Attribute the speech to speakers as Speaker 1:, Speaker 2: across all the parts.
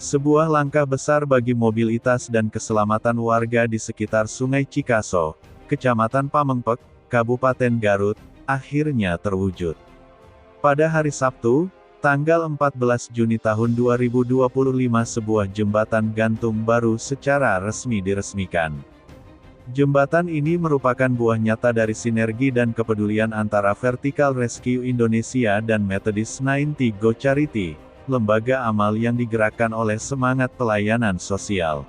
Speaker 1: Sebuah langkah besar bagi mobilitas dan keselamatan warga di sekitar Sungai Cikaso, Kecamatan Pamengpek, Kabupaten Garut, akhirnya terwujud. Pada hari Sabtu, tanggal 14 Juni tahun 2025 sebuah jembatan gantung baru secara resmi diresmikan. Jembatan ini merupakan buah nyata dari sinergi dan kepedulian antara Vertical Rescue Indonesia dan Methodist 90 Go Charity, lembaga amal yang digerakkan oleh semangat pelayanan sosial.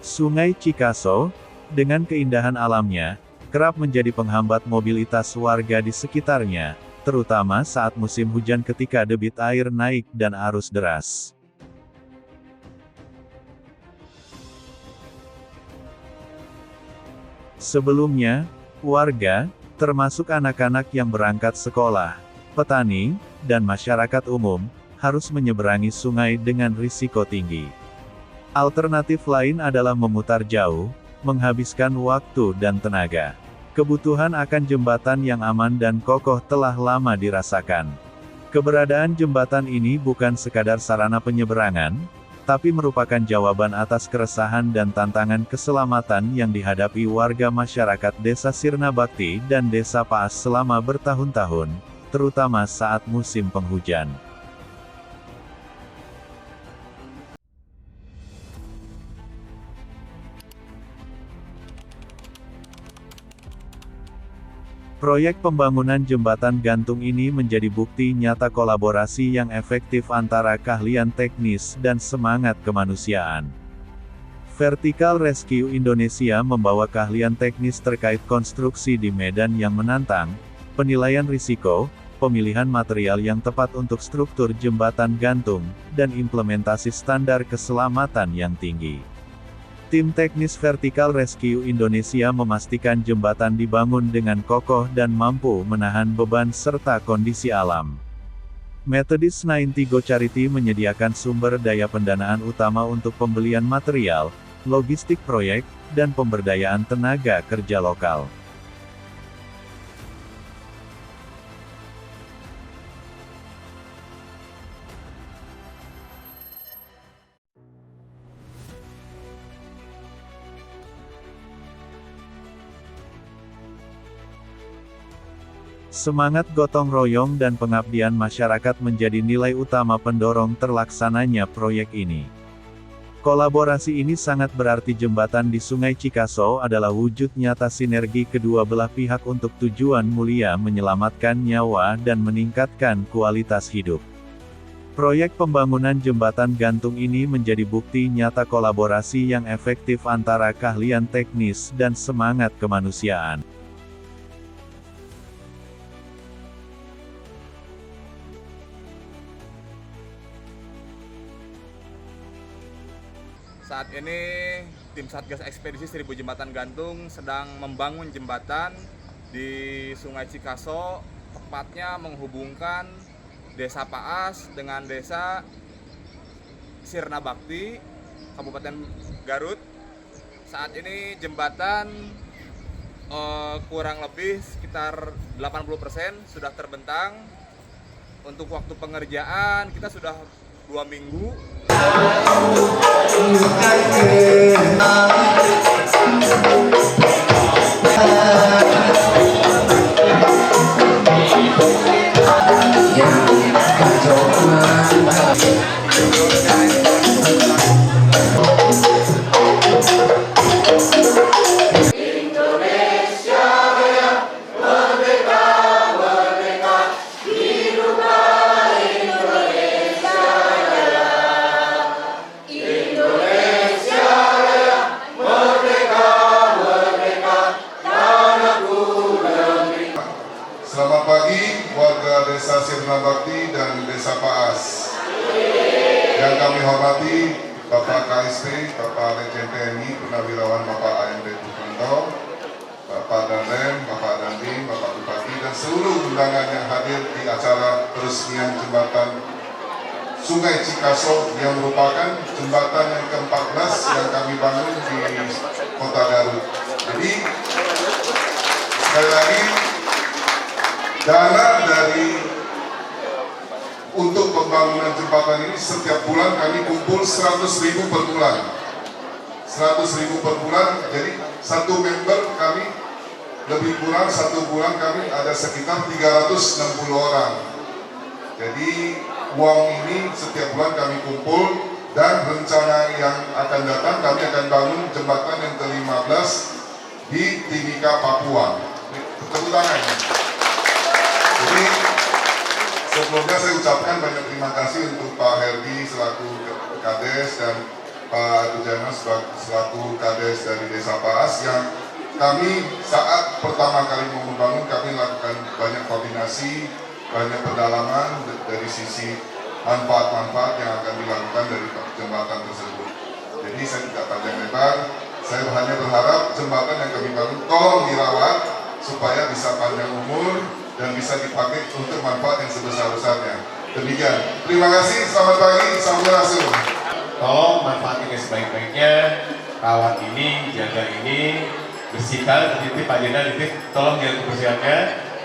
Speaker 1: Sungai Cikaso, dengan keindahan alamnya, kerap menjadi penghambat mobilitas warga di sekitarnya, terutama saat musim hujan ketika debit air naik dan arus deras. Sebelumnya, warga, termasuk anak-anak yang berangkat sekolah, petani, dan masyarakat umum, harus menyeberangi sungai dengan risiko tinggi. Alternatif lain adalah memutar jauh, menghabiskan waktu dan tenaga. Kebutuhan akan jembatan yang aman dan kokoh telah lama dirasakan. Keberadaan jembatan ini bukan sekadar sarana penyeberangan, tapi merupakan jawaban atas keresahan dan tantangan keselamatan yang dihadapi warga masyarakat Desa Sirna Bakti dan Desa Paas selama bertahun-tahun, terutama saat musim penghujan. Proyek pembangunan jembatan gantung ini menjadi bukti nyata kolaborasi yang efektif antara keahlian teknis dan semangat kemanusiaan. Vertical Rescue Indonesia membawa keahlian teknis terkait konstruksi di medan yang menantang, penilaian risiko, pemilihan material yang tepat untuk struktur jembatan gantung, dan implementasi standar keselamatan yang tinggi. Tim teknis Vertical Rescue Indonesia memastikan jembatan dibangun dengan kokoh dan mampu menahan beban serta kondisi alam. Methodist 90 Go Charity menyediakan sumber daya pendanaan utama untuk pembelian material, logistik proyek, dan pemberdayaan tenaga kerja lokal. Semangat gotong royong dan pengabdian masyarakat menjadi nilai utama pendorong terlaksananya proyek ini. Kolaborasi ini sangat berarti. Jembatan di Sungai Cikaso adalah wujud nyata sinergi kedua belah pihak untuk tujuan mulia menyelamatkan nyawa dan meningkatkan kualitas hidup. Proyek pembangunan jembatan gantung ini menjadi bukti nyata kolaborasi yang efektif antara keahlian teknis dan semangat kemanusiaan.
Speaker 2: Saat ini, tim Satgas Ekspedisi 1000 Jembatan Gantung sedang membangun jembatan di Sungai Cikaso, tepatnya menghubungkan Desa Paas dengan Desa Sirna Bakti, Kabupaten Garut. Saat ini jembatan kurang lebih sekitar 80% sudah terbentang. Untuk waktu pengerjaan kita sudah 2 minggu.
Speaker 3: Selamat pagi warga Desa Sirna Bakti dan Desa Paas. Yang kami hormati Bapak KSP, Bapak Legend TNI, Purnawirawan Bapak AMD Putranto, Bapak Danrem, Bapak Dandim, Bapak Bupati, dan seluruh undangan yang hadir di acara peresmian jembatan Sungai Cikaso yang merupakan jembatan yang ke-14 yang kami bangun di Kota Garut. Jadi sekali lagi dana untuk pembangunan jembatan ini setiap bulan kami kumpul 100.000 per bulan. 100.000 per bulan, jadi satu member kami lebih kurang satu bulan kami ada sekitar 360 orang. Jadi uang ini setiap bulan kami kumpul dan rencana yang akan datang kami akan bangun jembatan yang ke-15 di Timika, Papua. Tepuk tangan. Jadi sebelumnya saya ucapkan banyak terima kasih untuk Pak Herdi selaku Kades dan Pak Dujana selaku Kades dari Desa Paas yang kami saat pertama kali mau membangun kami lakukan banyak koordinasi, banyak pendalaman dari sisi manfaat-manfaat yang akan dilakukan dari jembatan tersebut. Jadi saya tidak panjang lebar, saya hanya berharap jembatan yang kami bangun tolong dirawat supaya bisa panjang umur dan bisa dipakai untuk manfaat yang sebesar-besarnya. Demikian. Terima kasih, selamat pagi, sampurasun.
Speaker 4: Tolong manfaatkan sebaik-baiknya, rawat ini, jaga ini, bersihkan, titip Pak Jenderal, titip tolong jaga kebersihannya,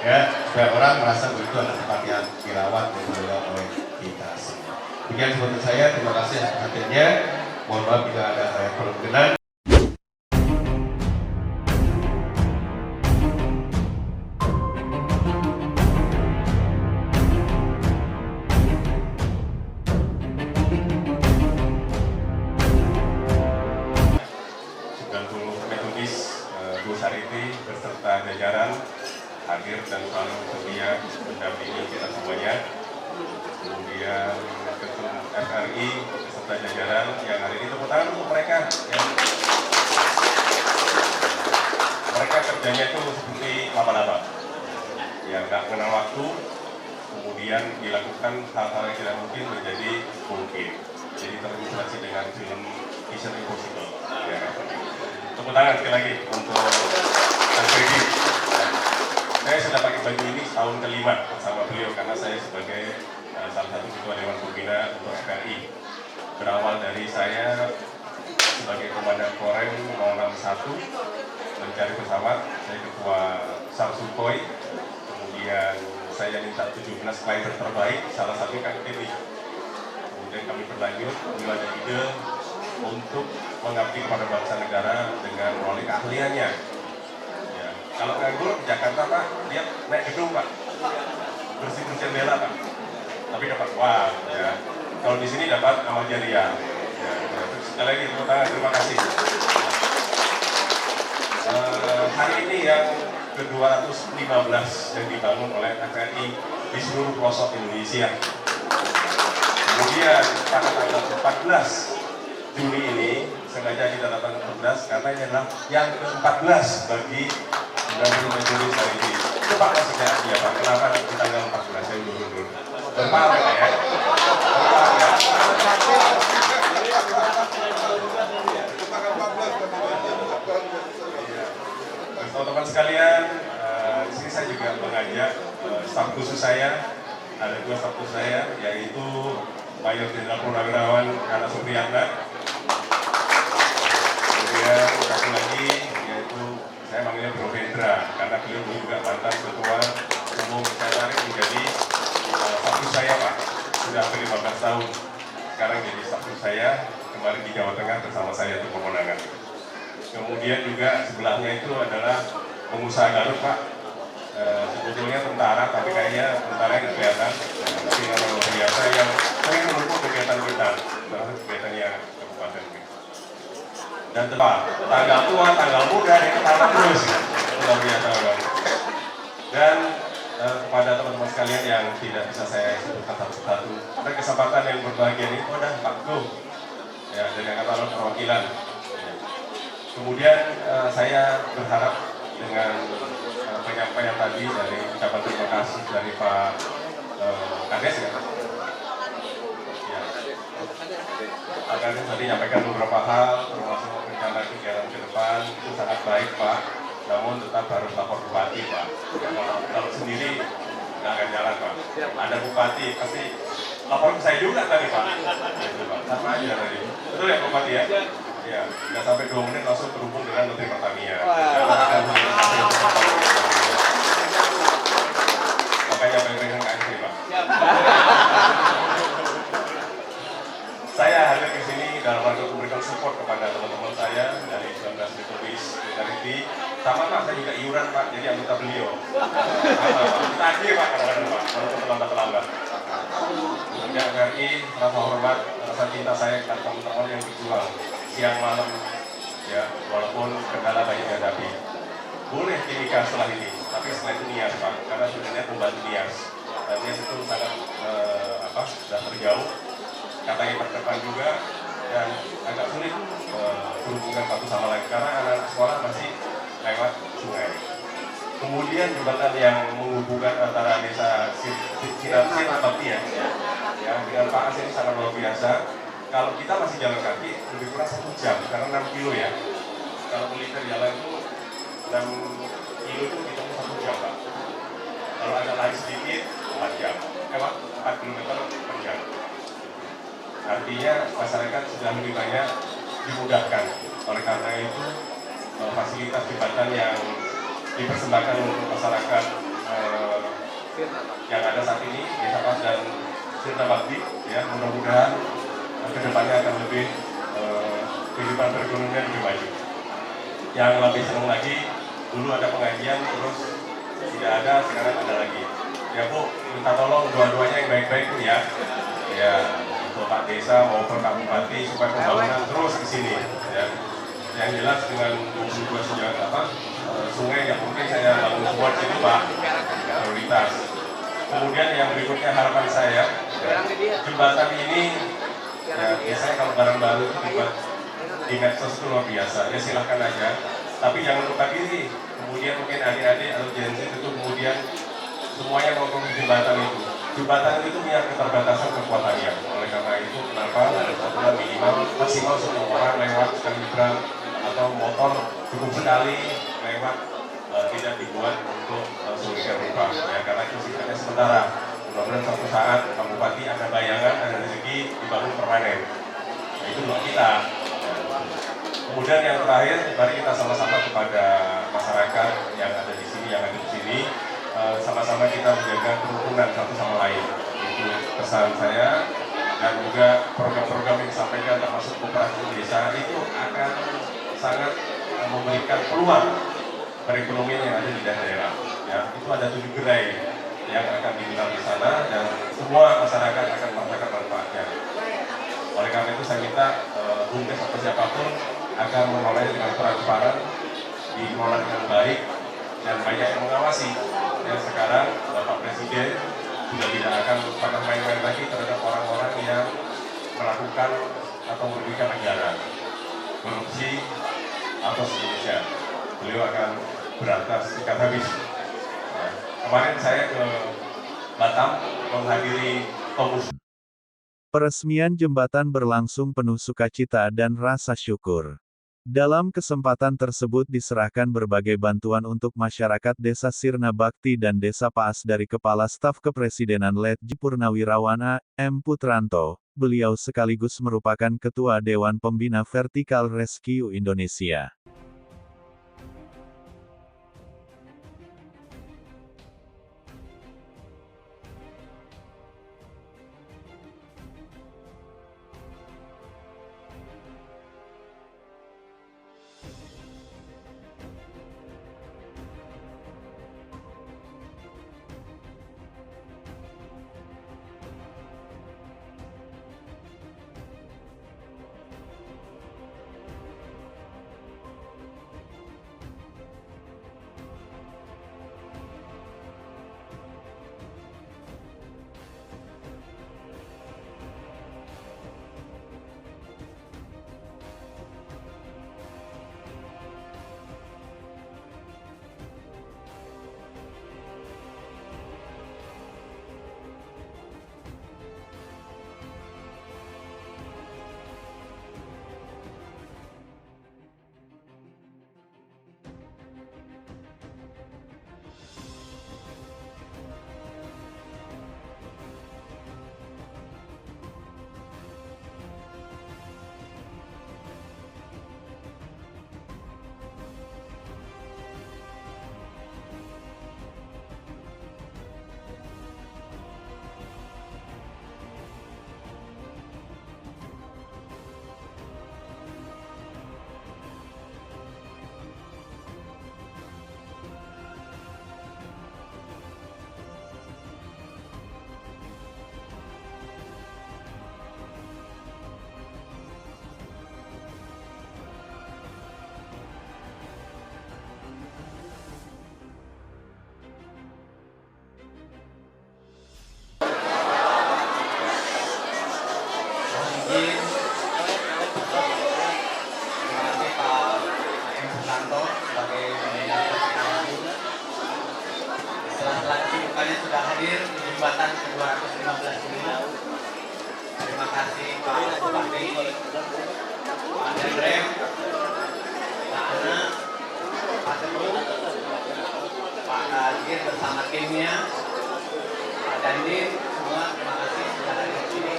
Speaker 4: ya, supaya orang merasa begitu ada tempat yang dirawat dan dijaga oleh kita semua. Demikian seperti saya, terima kasih atas perhatiannya. Mohon maaf bila ada yang perlu berkenan. Bu Sariti beserta jajaran hadir dan selalu setia mendampingi kita semuanya. Kemudian Ketum FRI beserta jajaran yang hari ini tepuk tangan untuk mereka. Ya. Mereka kerjanya itu seperti apa-apa, yang nggak kenal waktu, kemudian dilakukan hal-hal yang tidak mungkin menjadi mungkin. Jadi terinspirasi dengan film Mission Impossible. Ya. Tepuk tangan sekali lagi untuk Kang Freddy. Saya sudah pakai baju ini tahun ke-5 bersama beliau karena saya sebagai salah satu ketua Dewan Pembina untuk FRI. Berawal dari saya sebagai Komandan Korem 061 mencari pesawat, saya ketua SAR Sukhoi, kemudian saya minta 17 glider terbaik, salah satunya Kang Freddy. Kemudian kami berlanjut, beliau ada ide untuk mengabdi kepada bangsa negara dengan melalui keahliannya. Ya. Kalau nganggur di Jakarta Pak, dia naik gedung Pak, bersih-bersih jendela Pak, tapi dapat uang. Ya. Kalau di sini dapat amal jariah. Ya. Sekali lagi tepuk tangan, terima kasih. Hari ini yang ke-215 yang dibangun oleh FRI di seluruh pelosok Indonesia. Kemudian pada tanggal 14 Juni ini sengaja kita datang ke 14 karena ini adalah yang ke-14 bagi Gubernur Majelis hari ini. Coba maksudnya ya Pak, kenapa di tanggal 14 saya dulu? Berpaham ya? Berpaham ya? Teman-teman sekalian, di sini saya juga mengajak staf khusus saya, ada 2 staf khusus saya, yaitu Mayor Jenderal Purnawirawan Nana Supriyatna. Kemudian satu lagi yaitu saya manggilnya Bro Hendra karena beliau juga mantan ketua umum saya menjadi staf khusus saya Pak, sudah hampir 15 tahun. Sekarang jadi staf khusus saya kemarin di Jawa Tengah bersama saya untuk pemenangan. Kemudian juga sebelahnya itu adalah pengusaha Garut Pak. Sebetulnya tentara, tapi kayaknya tentara yang kelihatan, tapi yang luar biasa yang sering mendukung kegiatan kita, kegiatannya kabupaten ini. Dan tanggal tua, tanggal muda, itu tanggal terus, luar biasa Bang. Dan kepada teman-teman sekalian yang tidak bisa saya sebutkan satu-satu, ada kesempatan yang berbahagia ini, ada Pak Go, ya, dari Angkatan Perwakilan. Kemudian saya berharap dengan penyampaian tadi dari ucapan terima kasih dari Pak Kades ya. Ya. Pak Kades tadi menyampaikan beberapa hal termasuk rencana kegiatan ke depan itu sangat baik Pak. Namun tetap harus lapor bupati Pak. Ya, kalau sendiri nggak akan jalan Pak. Ada bupati pasti Lapor ke saya juga tadi Pak. Gitu, Pak. Sama aja tadi. Betul ya Pak Bupati ya? Ya, nggak sampai 2 menit langsung terhubung dengan Menteri Pertanian. Makanya pengen KSP Pak. Saya hadir ke sini dalam rangka memberikan support kepada teman-teman saya dari 19 Metodis Solidarity. Sama Pak, saya juga iuran Pak, jadi anggota beliau. Tagih Pak, kadang-kadang Pak, walaupun terlambat-terlambat. Kerja RRI, rasa hormat, rasa cinta saya kepada teman-teman yang berjuang siang malam, ya, walaupun kendala banyak dihadapi. Boleh timika setelah ini, tapi setelah itu nias Pak, karena sebenarnya membantu nias. Dan nias itu sangat sudah terjauh. Katanya berdepan juga dan agak sulit berhubungan satu sama lain karena anak sekolah masih lewat sungai. Kemudian jembatan yang menghubungkan antara desa Sinabakti ya dengan Pak As ini sangat luar biasa. Kalau kita masih jalan kaki lebih kurang 1 jam karena 6 kilo ya. Kalau militer jalan itu 6 kilo itu hitung 1 jam Pak. Kalau ada lari sedikit 4 jam, 4 kilometer per jam. Artinya masyarakat sudah lebih banyak dimudahkan. Oleh karena itu fasilitas jembatan yang dipersembahkan untuk masyarakat yang ada saat ini Desa Pas dan Sirna Bakti, ya mudah-mudahan kedepannya akan lebih kehidupan perekonomian lebih maju. Yang lebih senang lagi dulu ada pengajian terus tidak ada, sekarang ada lagi. Ya Bu, minta tolong dua-duanya yang baik-baik Bu ya. Ya. Pak Desa maupun Pak Bupati supaya pembangunan terus ke sini ya. Yang jelas dengan 22 sungai yang mungkin saya bangun semua itu Pak prioritas. Kemudian yang berikutnya harapan saya ya, jembatan ini ya biasanya kalau barang baru itu dibuat di medsos itu luar biasa ya silahkan aja tapi jangan lupa diri kemudian mungkin adik-adik atau jensi itu kemudian semuanya nongkrong di jembatan itu. Jembatan itu punya keterbatasan kekuatannya. Oleh karena itu, kenapa aturan minimal maksimal 10 orang lewat sekali nyebrang atau motor cukup sekali lewat tidak dibuat untuk sedemikian rupa. Ya, karena itu sifatnya sementara. Mudah-mudahan suatu saat Pak Bupati ada bayangan, ada rezeki dibangun permanen. Nah, itu doa kita. Ya. Kemudian yang terakhir, mari kita sama-sama kepada masyarakat yang ada di sini, yang ada di sini. Sama-sama kita menjaga kerukunan satu sama lain. Itu pesan saya dan juga program-program yang disampaikan termasuk koperasi desa itu akan sangat memberikan peluang perekonomian yang ada di daerah. Ya, itu ada 7 gerai yang akan dibilang di sana dan semua masyarakat akan merasakan manfaatnya. Oleh karena itu saya minta BUMDes atau siapapun akan mengelolanya dengan transparan, dikelola dengan baik dan banyak yang mengawasi. Dan sekarang Bapak Presiden sudah tidak akan pernah main-main lagi terhadap orang-orang yang melakukan atau merugikan negara, korupsi atau sejenisnya. Beliau akan berantas sikat habis. Nah, kemarin saya ke Batam menghadiri pemusnahan.
Speaker 1: Peresmian jembatan berlangsung penuh sukacita dan rasa syukur. Dalam kesempatan tersebut diserahkan berbagai bantuan untuk masyarakat Desa Sirna Bakti dan Desa Paas dari Kepala Staf Kepresidenan Letjen Purnawirawan A.M. Putranto. Beliau sekaligus merupakan Ketua Dewan Pembina Vertical Rescue Indonesia.
Speaker 5: izin. Terima kasih Pak M. Susanto sebagai pembina Vertikalisasi. Setelah kesibukannya sudah hadir di jembatan ke-215 ini. Terima kasih Pak Bupati, Pak Dandrem, Pak Ana, Pak Teguh, Pak Agir bersama timnya, Pak Dandin, semua terima kasih sudah hadir di sini.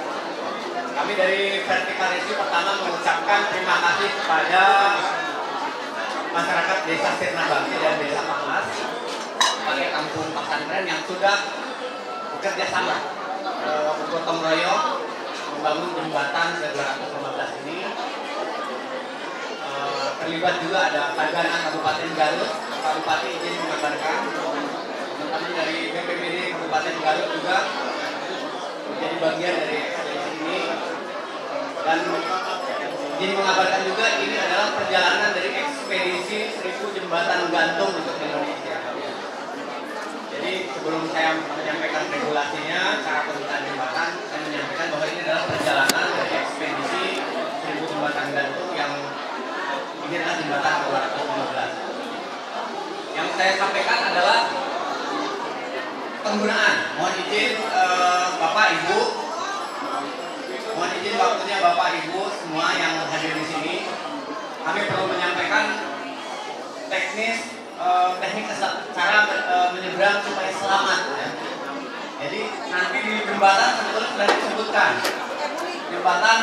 Speaker 5: Kami dari Vertikalisasi pertama mengucapkan terima kasih kepada masyarakat Desa Sirna Bakti dan Desa Pangas sebagai kampung pesantren yang sudah bekerja sama bergotong royong membangun jembatan ke-215 ini. Terlibat juga ada Tagana Kabupaten Garut. Pak Bupati izin mengabarkan teman-teman dari BPBD Kabupaten Garut juga menjadi bagian dari ekspedisi ini, dan izin mengabarkan juga ini adalah perjalanan dari ekspedisi 1000 jembatan gantung untuk Indonesia. Jadi sebelum saya menyampaikan regulasinya, cara penggunaan jembatan, saya menyampaikan bahwa ini adalah perjalanan dari ekspedisi 1000 jembatan gantung yang ini adalah jembatan ke-215. Yang saya sampaikan adalah penggunaan. Mohon izin Bapak Ibu, mohon izin waktunya Bapak Ibu semua yang hadir di sini. Kami perlu menyampaikan teknik cara menyeberang supaya selamat. Ya. Jadi nanti di jembatan sebetulnya sudah disebutkan, jembatan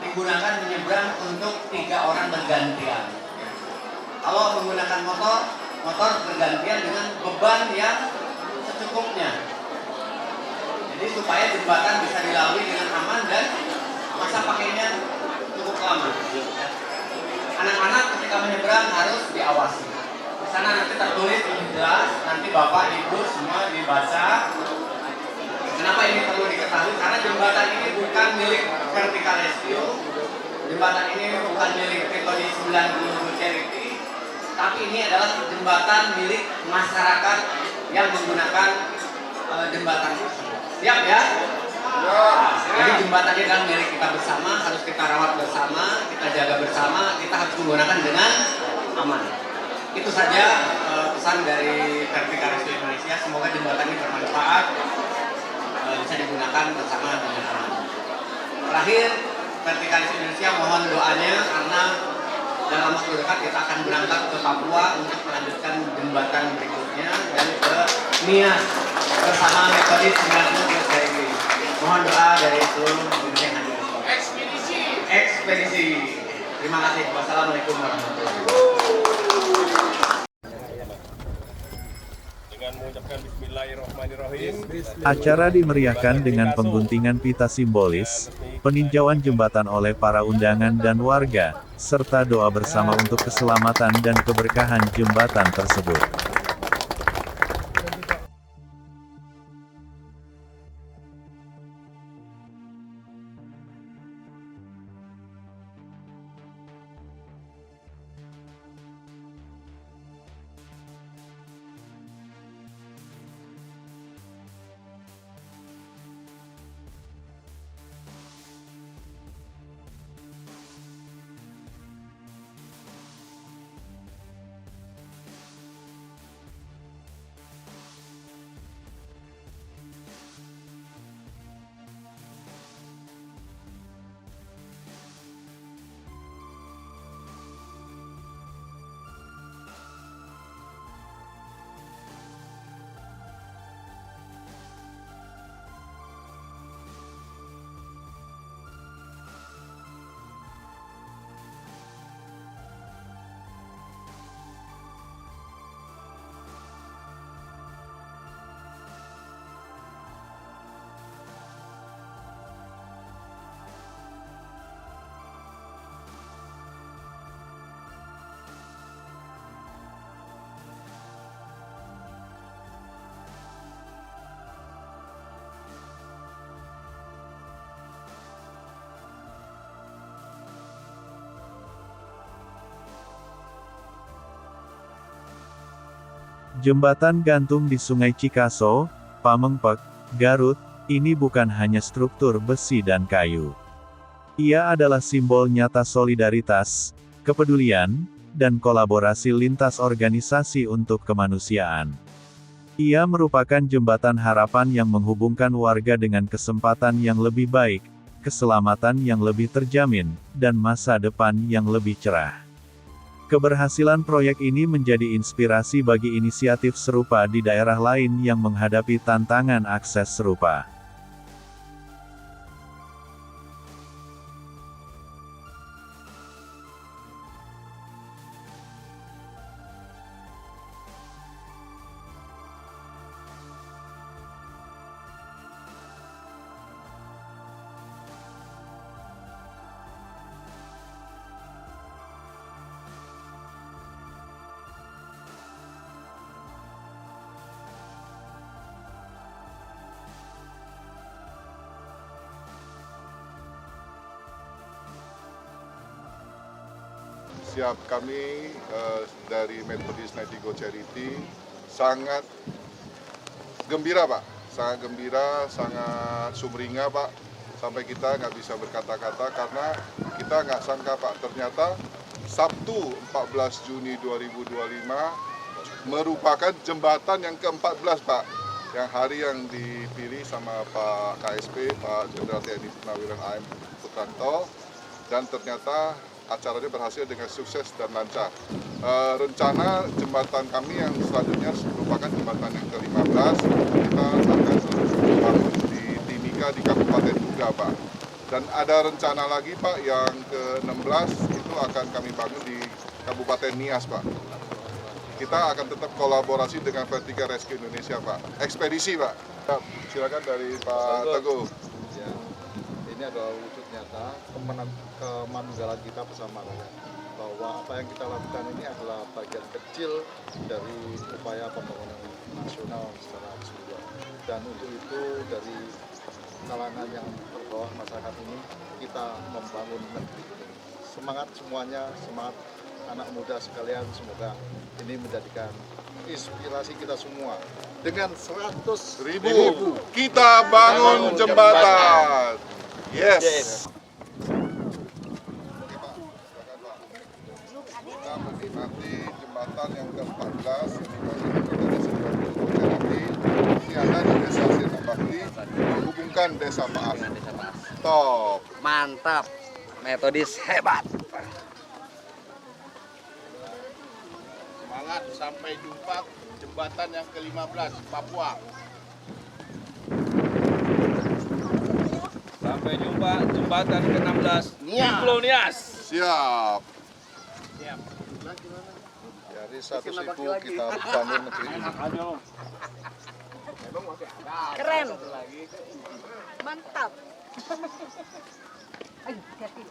Speaker 5: digunakan menyeberang untuk 3 orang bergantian. Kalau menggunakan motor bergantian dengan beban yang secukupnya. Jadi supaya jembatan bisa dilalui dengan aman dan masa pakainya cukup lama. Anak-anak ketika menyeberang harus diawasi. Di sana nanti tertulis lebih jelas, nanti Bapak Ibu semua dibaca. Kenapa ini perlu diketahui? Karena jembatan ini bukan milik Vertikalisasi, jembatan ini bukan milik Metode 90 Charity, tapi ini adalah jembatan milik masyarakat yang menggunakan jembatan tersebut. Siap ya? Jadi jembatan ini adalah milik kita bersama, harus kita rawat bersama, kita jaga bersama, kita harus menggunakan dengan aman. Itu saja pesan dari Vertikalisasi Indonesia. Semoga jembatan ini bermanfaat, bisa digunakan bersama dengan aman. Terakhir, Vertikalisasi Indonesia mohon doanya karena dalam waktu dekat kita akan berangkat ke Papua untuk melanjutkan jembatan berikutnya dan ke Nias bersama Metode 90 Charity. Mohon doa dari seluruh dunia yang hadir. Ekspedisi. Terima kasih. Wassalamualaikum warahmatullahi wabarakatuh.
Speaker 4: Dengan mengucapkan Bismillahirrahmanirrahim.
Speaker 1: Acara dimeriahkan dengan pengguntingan pita simbolis, peninjauan jembatan oleh para undangan dan warga, serta doa bersama untuk keselamatan dan keberkahan jembatan tersebut. Jembatan gantung di Sungai Cikaso, Pamengpek, Garut, ini bukan hanya struktur besi dan kayu. Ia adalah simbol nyata solidaritas, kepedulian, dan kolaborasi lintas organisasi untuk kemanusiaan. Ia merupakan jembatan harapan yang menghubungkan warga dengan kesempatan yang lebih baik, keselamatan yang lebih terjamin, dan masa depan yang lebih cerah. Keberhasilan proyek ini menjadi inspirasi bagi inisiatif serupa di daerah lain yang menghadapi tantangan akses serupa.
Speaker 3: Siap, kami dari Methodist Nightingale Charity sangat gembira Pak, sangat gembira, sangat sumringah Pak, sampai kita nggak bisa berkata-kata karena kita nggak sangka Pak, ternyata Sabtu 14 Juni 2025 merupakan jembatan yang ke-14 Pak, yang hari yang dipilih sama Pak KSP, Pak Jenderal TNI Purnawiran AM Putranto, dan ternyata acaranya berhasil dengan sukses dan lancar. Rencana jembatan kami yang selanjutnya merupakan jembatan yang ke-15, kita akan bangun di Timika di Kabupaten Duga Pak. Dan ada rencana lagi Pak yang ke-16 itu akan kami bangun di Kabupaten Nias Pak. Kita akan tetap kolaborasi dengan Vertical Rescue Indonesia Pak. Ekspedisi Pak. Silakan dari Pak Teguh.
Speaker 6: Ya, ini adalah wujud nyata kemanunggalan kita bersama rakyat, bahwa apa yang kita lakukan ini adalah bagian kecil dari upaya pembangunan nasional secara keseluruhan. Dan untuk itu dari kalangan yang terbawah masyarakat ini kita membangun negeri ini. Semangat semuanya, semangat anak muda sekalian, semoga ini menjadikan inspirasi kita semua. Dengan 100.000
Speaker 3: kita bangun jembatan. Yes. Kita menikmati jembatan yang ke-14 ini ada di Desa Sirna Bakti, menghubungkan Desa Paas. Top.
Speaker 5: Mantap, metodis hebat.
Speaker 6: Semangat, sampai jumpa jembatan yang ke-15 Papua.
Speaker 2: Sampai jumpa jembatan ke-16 di Pulau Nias.
Speaker 3: Siap.
Speaker 6: Dari 100.000 kita bangun negeri ini.
Speaker 7: Keren. Mantap. Ayo, hati.